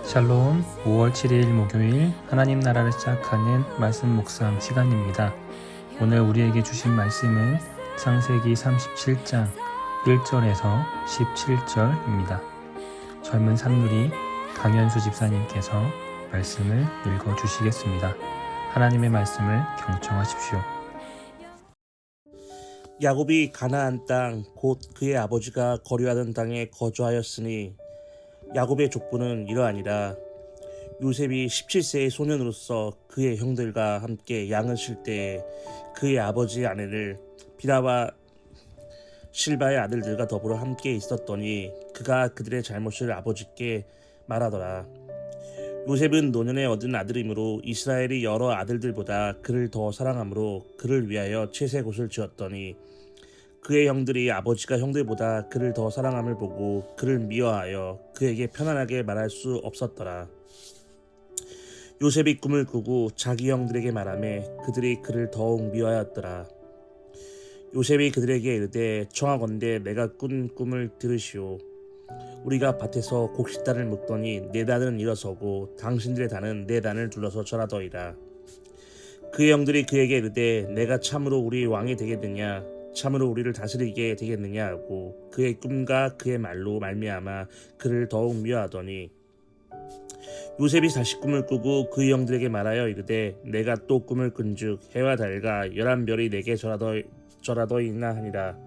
샬롬 5월 7일 목요일 하나님 나라를 시작하는 말씀 묵상 시간입니다. 오늘 우리에게 주신 말씀은 창세기 37장 1절에서 17절입니다. 젊은 산누리 강현수 집사님께서 말씀을 읽어주시겠습니다. 하나님의 말씀을 경청하십시오. 야곱이 가나안 땅 곧 그의 아버지가 거류하던 땅에 거주하였으니 야곱의 족보는 이러하니라. 요셉이 17세의 소년으로서 그의 형들과 함께 양을 칠 때에 그의 아버지의 아내를 비라와 실바의 아들들과 더불어 함께 있었더니 그가 그들의 잘못을 아버지께 말하더라. 요셉은 노년에 얻은 아들이므로 이스라엘이 여러 아들들보다 그를 더 사랑하므로 그를 위하여 채색옷을 지었더니 그의 형들이 아버지가 형들보다 그를 더 사랑함을 보고 그를 미워하여 그에게 편안하게 말할 수 없었더라. 요셉이 꿈을 꾸고 자기 형들에게 말하매 그들이 그를 더욱 미워하였더라. 요셉이 그들에게 이르되 청하건대 내가 꾼 꿈을 들으시오. 우리가 밭에서 곡식단을 묶더니 내 단은 일어서고 당신들의 단은 내 단을 둘러서 절하더이다. 그의 형들이 그에게 이르되 내가 참으로 우리 왕이 되겠느냐, 참으로 우리를 다스리게 되겠느냐 하고 그의 꿈과 그의 말로 말미암아 그를 더욱 미워하더니 요셉이 다시 꿈을 꾸고 그의 형들에게 말하여 이르되 내가 또 꿈을 꾼즉 해와 달과 11별이 내게 절하더이나 하니라.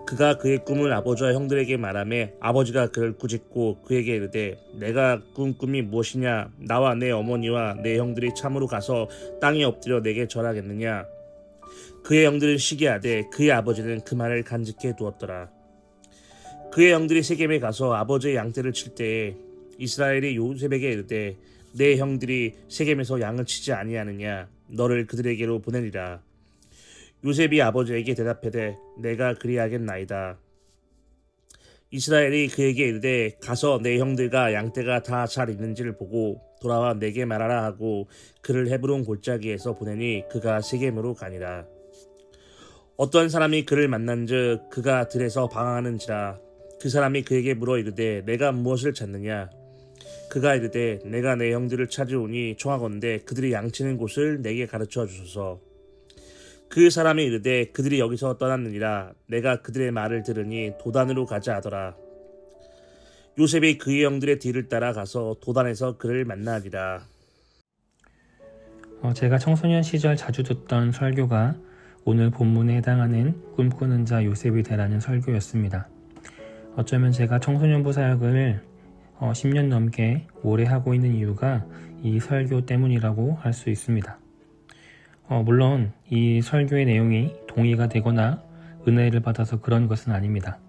그가 그의 꿈을 아버지와 형들에게 말하매 아버지가 그를 꾸짖고 그에게 이르되 내가 꾼 꿈이 무엇이냐, 나와 내 어머니와 내 형들이 참으로 가서 땅에 엎드려 내게 절하겠느냐. 그의 형들은 시기하되 그의 아버지는 그 말을 간직해 두었더라. 그의 형들이 세겜에 가서 아버지의 양떼를 칠 때에 이스라엘이 요셉에게 이르되 내 형들이 세겜에서 양을 치지 아니하느냐, 너를 그들에게로 보내리라. 요셉이 아버지에게 대답하되 내가 그리하겠나이다. 이스라엘이 그에게 이르되 가서 내 형들과 양떼가 다 잘 있는지를 보고 돌아와 내게 말하라 하고 그를 헤브론 골짜기에서 보내니 그가 세겜으로 가니라. 어떤 사람이 그를 만난즉 그가 들에서 방황하는지라. 그 사람이 그에게 물어 이르되 내가 무엇을 찾느냐. 그가 이르되 내가 내 형들을 찾으오니 청하건대 그들이 양치는 곳을 내게 가르쳐 주소서. 그 사람이 이르되 그들이 여기서 떠났느니라. 내가 그들의 말을 들으니 도단으로 가자 하더라. 요셉이 그의 형들의 뒤를 따라 가서 도단에서 그를 만나니라. 제가 청소년 시절 자주 듣던 설교가 오늘 본문에 해당하는 꿈꾸는 자 요셉이 되라는 설교였습니다. 어쩌면 제가 청소년부 사역을 10년 넘게 오래 하고 있는 이유가 이 설교 때문이라고 할 수 있습니다. 물론 이 설교의 내용이 동의가 되거나 은혜를 받아서 그런 것은 아닙니다.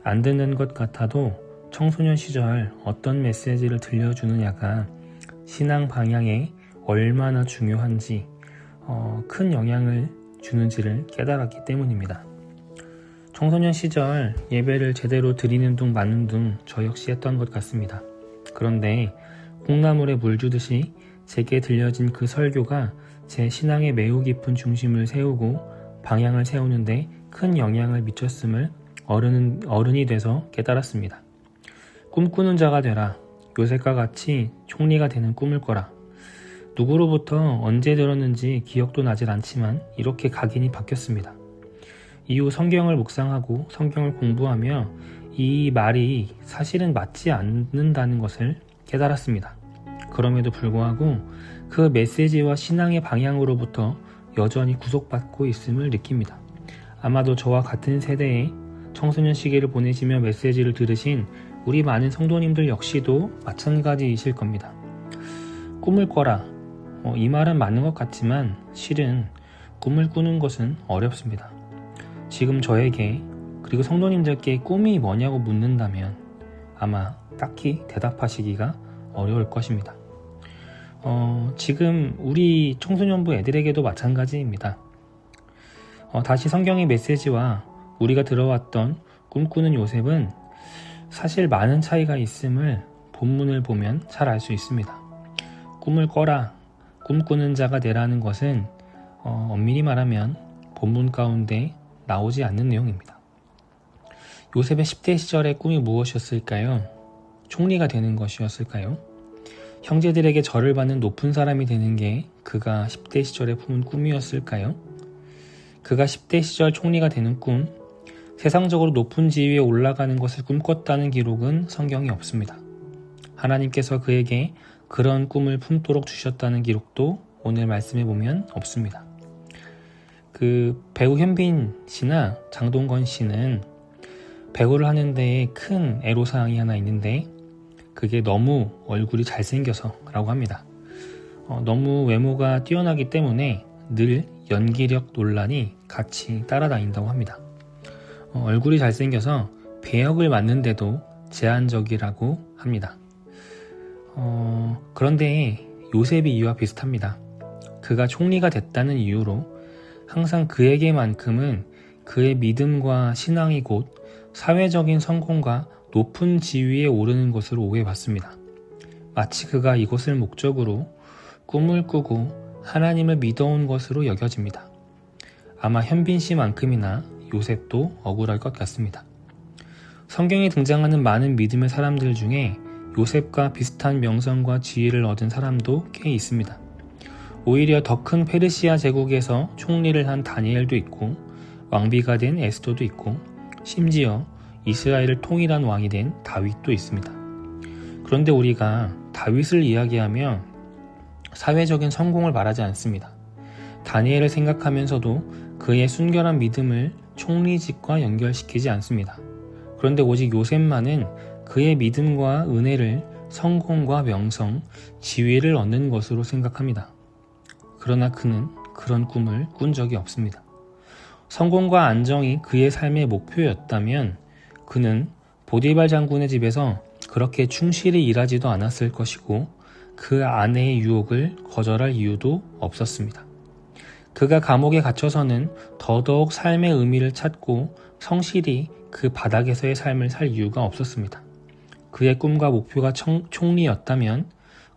안 듣는 것 같아도 청소년 시절 어떤 메시지를 들려주느냐가 신앙 방향에 얼마나 중요한지 큰 영향을 주는지를 깨달았기 때문입니다. 청소년 시절 예배를 제대로 드리는 둥 마는 둥 저 역시 했던 것 같습니다. 그런데 콩나물에 물 주듯이 제게 들려진 그 설교가 제 신앙의 매우 깊은 중심을 세우고 방향을 세우는데 큰 영향을 미쳤음을 어른이 돼서 깨달았습니다. 꿈꾸는 자가 되라. 요셉과 같이 총리가 되는 꿈을 꿔라. 누구로부터 언제 들었는지 기억도 나질 않지만 이렇게 각인이 바뀌었습니다. 이후 성경을 묵상하고 성경을 공부하며 이 말이 사실은 맞지 않는다는 것을 깨달았습니다. 그럼에도 불구하고 그 메시지와 신앙의 방향으로부터 여전히 구속받고 있음을 느낍니다. 아마도 저와 같은 세대의 청소년 시기를 보내시며 메시지를 들으신 우리 많은 성도님들 역시도 마찬가지이실 겁니다. 꿈을 꿔라. 이 말은 맞는 것 같지만 실은 꿈을 꾸는 것은 어렵습니다. 지금 저에게 그리고 성도님들께 꿈이 뭐냐고 묻는다면 아마 딱히 대답하시기가 어려울 것입니다. 지금 우리 청소년부 애들에게도 마찬가지입니다. 다시 성경의 메시지와 우리가 들어왔던 꿈꾸는 요셉은 사실 많은 차이가 있음을 본문을 보면 잘 알 수 있습니다. 꿈을 꿔라, 꿈꾸는 자가 되라는 것은 엄밀히 말하면 본문 가운데 나오지 않는 내용입니다. 요셉의 10대 시절의 꿈이 무엇이었을까요? 총리가 되는 것이었을까요? 형제들에게 절을 받는 높은 사람이 되는 게 그가 10대 시절에 품은 꿈이었을까요? 그가 10대 시절 총리가 되는 꿈, 세상적으로 높은 지위에 올라가는 것을 꿈꿨다는 기록은 성경에 없습니다. 하나님께서 그에게 그런 꿈을 품도록 주셨다는 기록도 오늘 말씀해 보면 없습니다. 그 배우 현빈 씨나 장동건 씨는 배우를 하는 데에 큰 애로사항이 하나 있는데 그게 너무 얼굴이 잘생겨서 라고 합니다. 너무 외모가 뛰어나기 때문에 늘 연기력 논란이 같이 따라다닌다고 합니다. 얼굴이 잘생겨서 배역을 맡는데도 제한적이라고 합니다. 그런데 요셉이 이와 비슷합니다. 그가 총리가 됐다는 이유로 항상 그에게만큼은 그의 믿음과 신앙이 곧 사회적인 성공과 높은 지위에 오르는 것으로 오해받습니다. 마치 그가 이것을 목적으로 꿈을 꾸고 하나님을 믿어온 것으로 여겨집니다. 아마 현빈 씨만큼이나 요셉도 억울할 것 같습니다. 성경에 등장하는 많은 믿음의 사람들 중에 요셉과 비슷한 명성과 지위를 얻은 사람도 꽤 있습니다. 오히려 더 큰 페르시아 제국에서 총리를 한 다니엘도 있고 왕비가 된 에스더도 있고 심지어 이스라엘을 통일한 왕이 된 다윗도 있습니다. 그런데 우리가 다윗을 이야기하며 사회적인 성공을 말하지 않습니다. 다니엘을 생각하면서도 그의 순결한 믿음을 총리직과 연결시키지 않습니다. 그런데 오직 요셉만은 그의 믿음과 은혜를 성공과 명성, 지위를 얻는 것으로 생각합니다. 그러나 그는 그런 꿈을 꾼 적이 없습니다. 성공과 안정이 그의 삶의 목표였다면 그는 보디발 장군의 집에서 그렇게 충실히 일하지도 않았을 것이고 그 아내의 유혹을 거절할 이유도 없었습니다. 그가 감옥에 갇혀서는 더더욱 삶의 의미를 찾고 성실히 그 바닥에서의 삶을 살 이유가 없었습니다. 그의 꿈과 목표가 총리였다면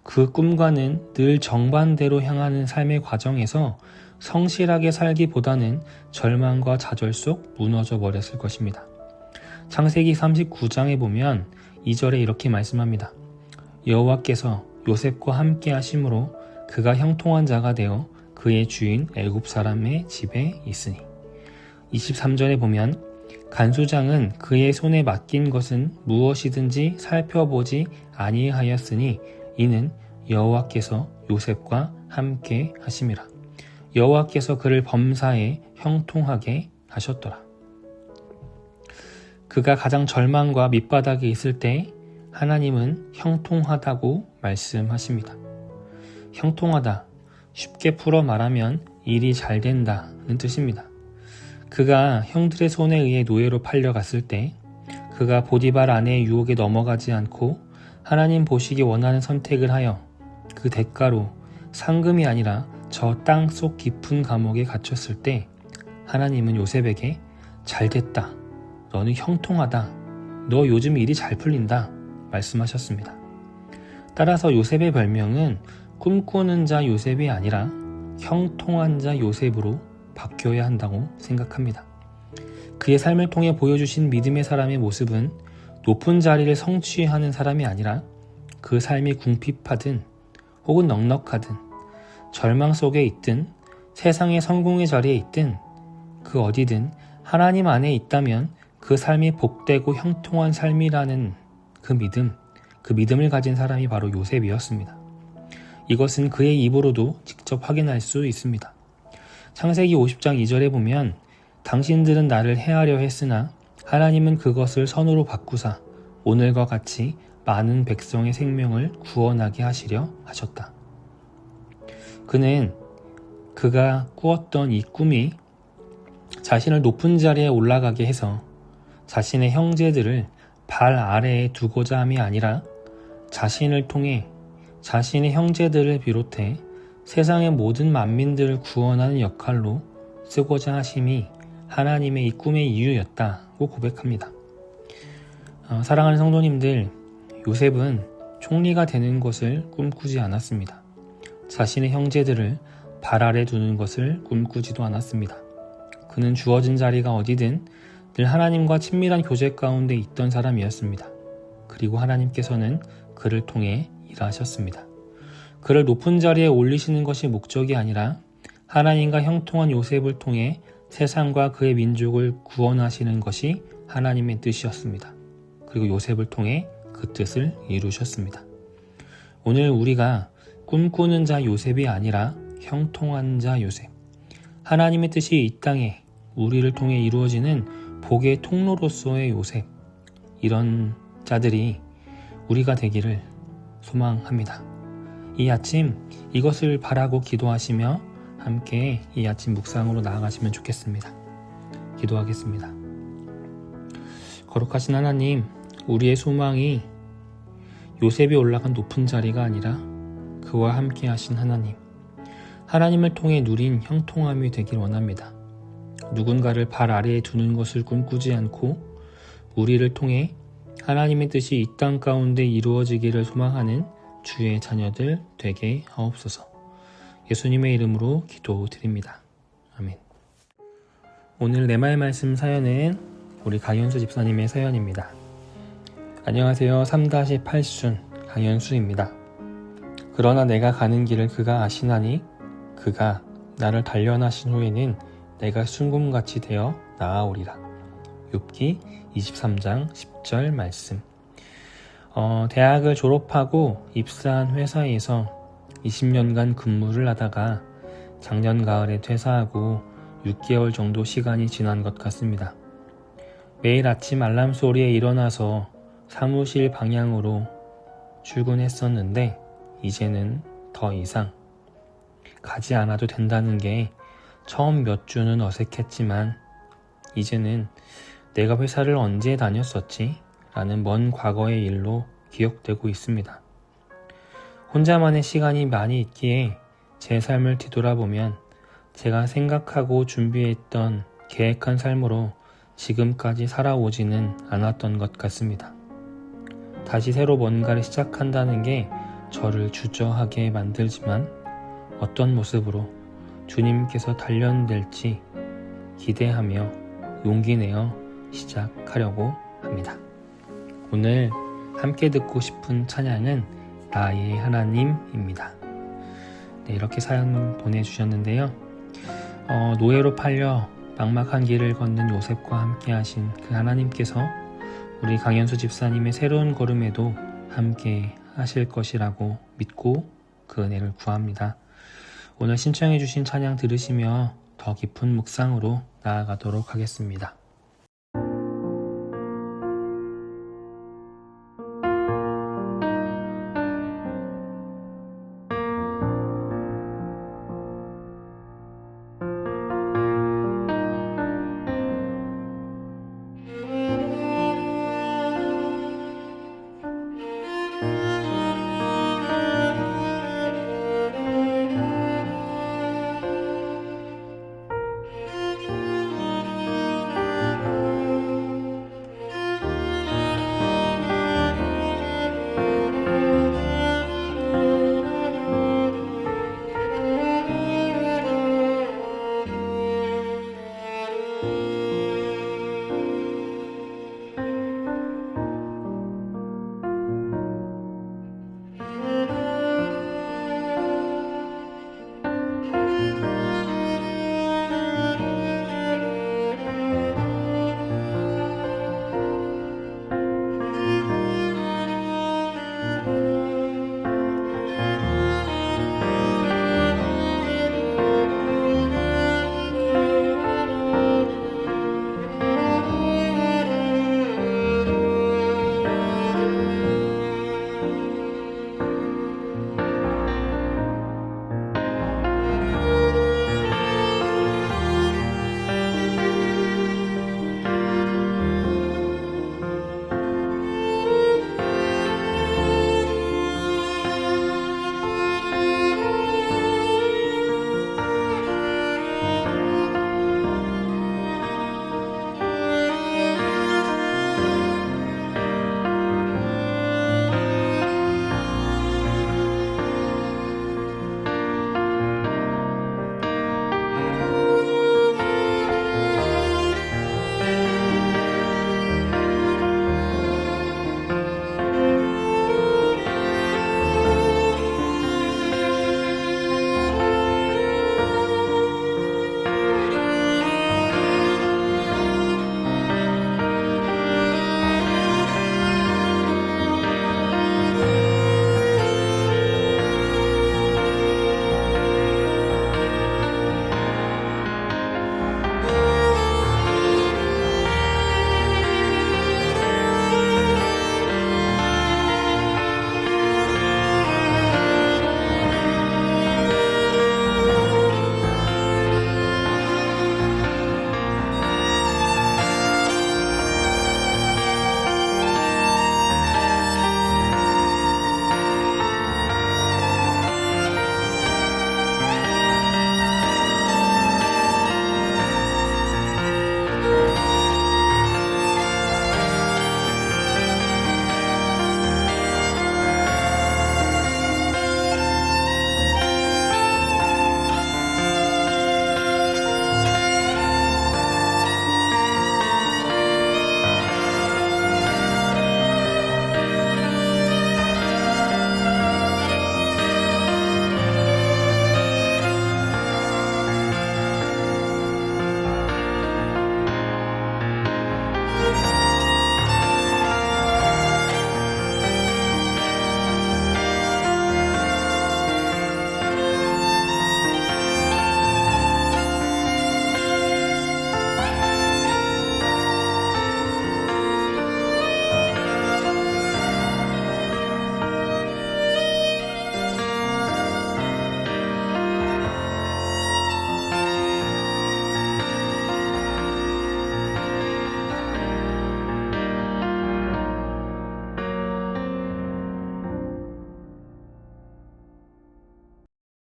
그 꿈과는 늘 정반대로 향하는 삶의 과정에서 성실하게 살기보다는 절망과 좌절 속 무너져 버렸을 것입니다. 창세기 39장에 보면 2절에 이렇게 말씀합니다. 여호와께서 요셉과 함께 하심으로 그가 형통한 자가 되어 그의 주인 애굽 사람의 집에 있으니. 23절에 보면 간수장은 그의 손에 맡긴 것은 무엇이든지 살펴보지 아니하였으니 이는 여호와께서 요셉과 함께 하심이라. 여호와께서 그를 범사에 형통하게 하셨더라. 그가 가장 절망과 밑바닥에 있을 때 하나님은 형통하다고 말씀하십니다. 형통하다, 쉽게 풀어 말하면 일이 잘 된다는 뜻입니다. 그가 형들의 손에 의해 노예로 팔려갔을 때 그가 보디발 아내의 유혹에 넘어가지 않고 하나님 보시기 원하는 선택을 하여 그 대가로 상금이 아니라 저 땅 속 깊은 감옥에 갇혔을 때 하나님은 요셉에게 잘됐다, 너는 형통하다, 너 요즘 일이 잘 풀린다 말씀하셨습니다. 따라서 요셉의 별명은 꿈꾸는 자 요셉이 아니라 형통한 자 요셉으로 바뀌어야 한다고 생각합니다. 그의 삶을 통해 보여주신 믿음의 사람의 모습은 높은 자리를 성취하는 사람이 아니라 그 삶이 궁핍하든 혹은 넉넉하든 절망 속에 있든 세상의 성공의 자리에 있든 그 어디든 하나님 안에 있다면 그 삶이 복되고 형통한 삶이라는 그 믿음을 가진 사람이 바로 요셉이었습니다. 이것은 그의 입으로도 직접 확인할 수 있습니다. 창세기 50장 2절에 보면 당신들은 나를 해하려 했으나 하나님은 그것을 선으로 바꾸사 오늘과 같이 많은 백성의 생명을 구원하게 하시려 하셨다. 그는 그가 꾸었던 이 꿈이 자신을 높은 자리에 올라가게 해서 자신의 형제들을 발 아래에 두고자 함이 아니라 자신을 통해 자신의 형제들을 비롯해 세상의 모든 만민들을 구원하는 역할로 쓰고자 하심이 하나님의 이 꿈의 이유였다고 고백합니다. 사랑하는 성도님들, 요셉은 총리가 되는 것을 꿈꾸지 않았습니다. 자신의 형제들을 발 아래 두는 것을 꿈꾸지도 않았습니다. 그는 주어진 자리가 어디든 늘 하나님과 친밀한 교제 가운데 있던 사람이었습니다. 그리고 하나님께서는 그를 통해 일하셨습니다. 그를 높은 자리에 올리시는 것이 목적이 아니라 하나님과 형통한 요셉을 통해 세상과 그의 민족을 구원하시는 것이 하나님의 뜻이었습니다. 그리고 요셉을 통해 그 뜻을 이루셨습니다. 오늘 우리가 꿈꾸는 자 요셉이 아니라 형통한 자 요셉, 하나님의 뜻이 이 땅에 우리를 통해 이루어지는 복의 통로로서의 요셉, 이런 자들이 우리가 되기를 소망합니다. 이 아침 이것을 바라고 기도하시며 함께 이 아침 묵상으로 나아가시면 좋겠습니다. 기도하겠습니다. 거룩하신 하나님, 우리의 소망이 요셉이 올라간 높은 자리가 아니라 그와 함께 하신 하나님, 하나님을 통해 누린 형통함이 되길 원합니다. 누군가를 발 아래에 두는 것을 꿈꾸지 않고 우리를 통해 하나님의 뜻이 이 땅 가운데 이루어지기를 소망하는 주의 자녀들 되게 하옵소서. 예수님의 이름으로 기도드립니다. 아멘. 오늘 내 말 말씀 사연은 우리 강현수 집사님의 사연입니다. 안녕하세요. 3-8순 강현수입니다. 그러나 내가 가는 길을 그가 아시나니 그가 나를 단련하신 후에는 내가 순금같이 되어 나아오리라. 욥기 23장 10절 말씀. 대학을 졸업하고 입사한 회사에서 20년간 근무를 하다가 작년 가을에 퇴사하고 6개월 정도 시간이 지난 것 같습니다. 매일 아침 알람 소리에 일어나서 사무실 방향으로 출근했었는데 이제는 더 이상 가지 않아도 된다는 게 처음 몇 주는 어색했지만 이제는 내가 회사를 언제 다녔었지? 라는 먼 과거의 일로 기억되고 있습니다. 혼자만의 시간이 많이 있기에 제 삶을 뒤돌아보면 제가 생각하고 준비했던 계획한 삶으로 지금까지 살아오지는 않았던 것 같습니다. 다시 새로 뭔가를 시작한다는 게 저를 주저하게 만들지만 어떤 모습으로 주님께서 단련될지 기대하며 용기 내어 시작하려고 합니다. 오늘 함께 듣고 싶은 찬양은 나의 하나님입니다. 네, 이렇게 사연 보내주셨는데요. 노예로 팔려 막막한 길을 걷는 요셉과 함께 하신 그 하나님께서 우리 강현수 집사님의 새로운 걸음에도 함께 하실 것이라고 믿고 그 은혜를 구합니다. 오늘 신청해 주신 찬양 들으시며 더 깊은 묵상으로 나아가도록 하겠습니다.